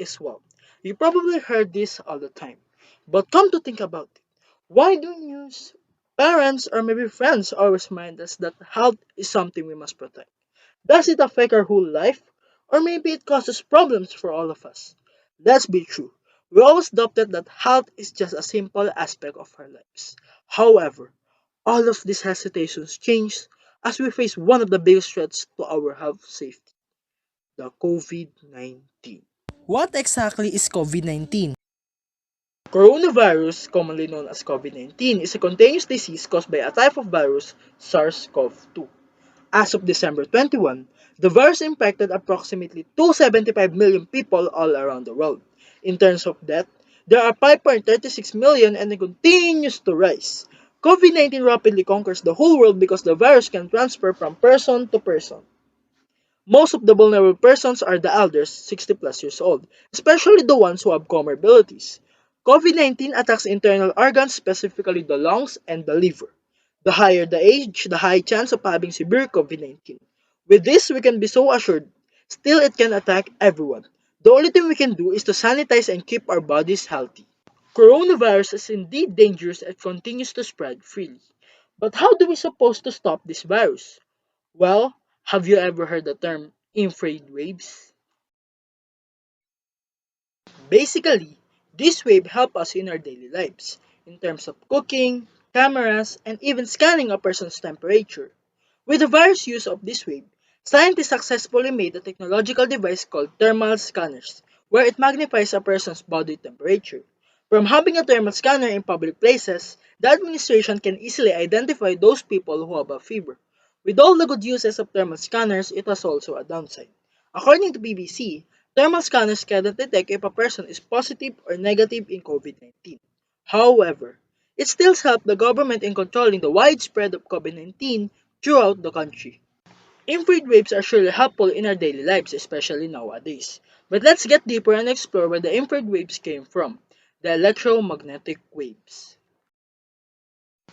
is wealth. You probably heard this all the time. But come to think about it, why do news, parents, or maybe friends always remind us that health is something we must protect? Does it affect our whole life? Or maybe it causes problems for all of us? Let's be true. We always adopted that health is just a simple aspect of our lives. However, all of these hesitations change as we face one of the biggest threats to our health safety, the COVID-19. What exactly is COVID-19? Coronavirus, commonly known as COVID-19, is a contagious disease caused by a type of virus, SARS-CoV-2. As of December 21, the virus infected approximately 275 million people all around the world. In terms of death, there are 5.36 million and it continues to rise. COVID-19 rapidly conquers the whole world because the virus can transfer from person to person. Most of the vulnerable persons are the elders, 60 plus years old, especially the ones who have comorbidities. COVID-19 attacks internal organs, specifically the lungs and the liver. The higher the age, the high chance of having severe COVID-19. With this, we can be so assured, still it can attack everyone. The only thing we can do is to sanitize and keep our bodies healthy. Coronavirus is indeed dangerous and continues to spread freely. But how do we supposed to stop this virus? Well, have you ever heard the term infrared waves? Basically, this wave help us in our daily lives in terms of cooking, cameras, and even scanning a person's temperature. With the various use of this wave, scientists successfully made a technological device called thermal scanners, where it magnifies a person's body temperature. From having a thermal scanner in public places, the administration can easily identify those people who have a fever. With all the good uses of thermal scanners, it has also a downside. According to BBC, thermal scanners cannot detect if a person is positive or negative in COVID-19. However, it still helps the government in controlling the widespread of COVID-19 throughout the country. Infrared waves are surely helpful in our daily lives, especially nowadays. But let's get deeper and explore where the infrared waves came from, the electromagnetic waves.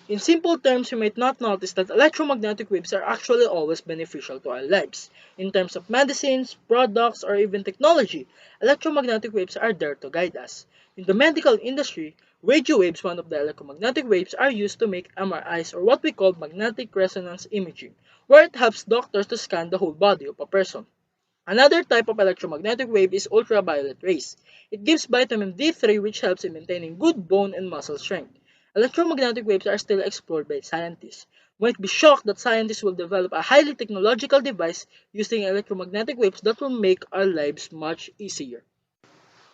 In simple terms, you might not notice that electromagnetic waves are actually always beneficial to our lives. In terms of medicines, products, or even technology, electromagnetic waves are there to guide us. In the medical industry, radio waves, one of the electromagnetic waves, are used to make MRIs or what we call magnetic resonance imaging, where it helps doctors to scan the whole body of a person. Another type of electromagnetic wave is ultraviolet rays. It gives vitamin D3 which helps in maintaining good bone and muscle strength. Electromagnetic waves are still explored by scientists. You might be shocked that scientists will develop a highly technological device using electromagnetic waves that will make our lives much easier.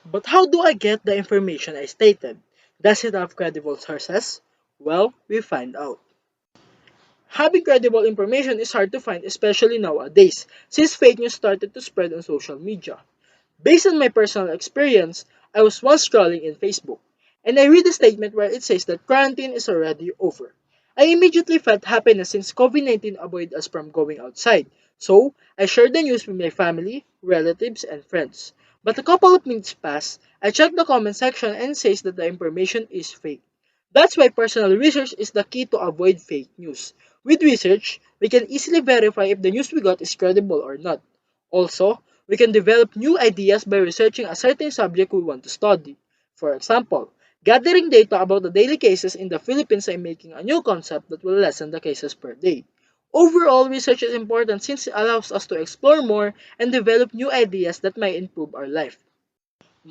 But how do I get the information I stated? Does it have credible sources? Well, we find out. Having credible information is hard to find, especially nowadays, since fake news started to spread on social media. Based on my personal experience, I was once scrolling in Facebook, and I read a statement where it says that quarantine is already over. I immediately felt happiness since COVID-19 avoided us from going outside, so I shared the news with my family, relatives, and friends. But a couple of minutes passed, I checked the comment section and it says that the information is fake. That's why personal research is the key to avoid fake news. With research, we can easily verify if the news we got is credible or not. Also, we can develop new ideas by researching a certain subject we want to study. For example, gathering data about the daily cases in the Philippines and making a new concept that will lessen the cases per day. Overall, research is important since it allows us to explore more and develop new ideas that might improve our life.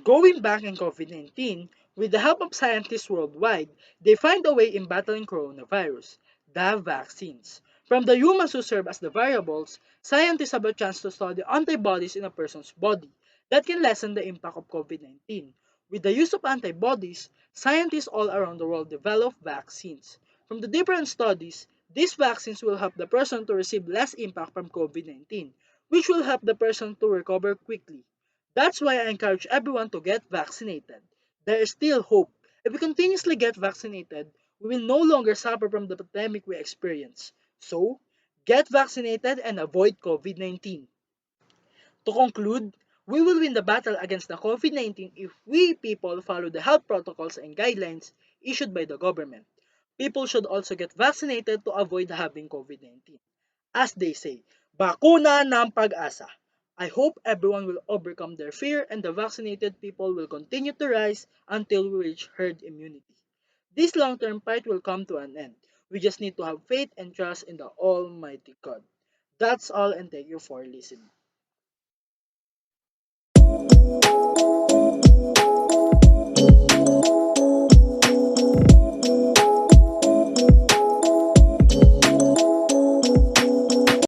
Going back in COVID-19, with the help of scientists worldwide, they find a way in battling coronavirus, the vaccines. From the humans who serve as the variables, scientists have a chance to study antibodies in a person's body that can lessen the impact of COVID-19. With the use of antibodies, scientists all around the world develop vaccines. From the different studies, these vaccines will help the person to receive less impact from COVID-19, which will help the person to recover quickly. That's why I encourage everyone to get vaccinated. There is still hope. If we continuously get vaccinated, we will no longer suffer from the pandemic we experience. So, get vaccinated and avoid COVID-19. To conclude, we will win the battle against the COVID-19 if we people follow the health protocols and guidelines issued by the government. People should also get vaccinated to avoid having COVID-19. As they say, bakuna ng pag-asa. I hope everyone will overcome their fear and the vaccinated people will continue to rise until we reach herd immunity. This long term fight will come to an end. We just need to have faith and trust in the Almighty God. That's all, and thank you for listening.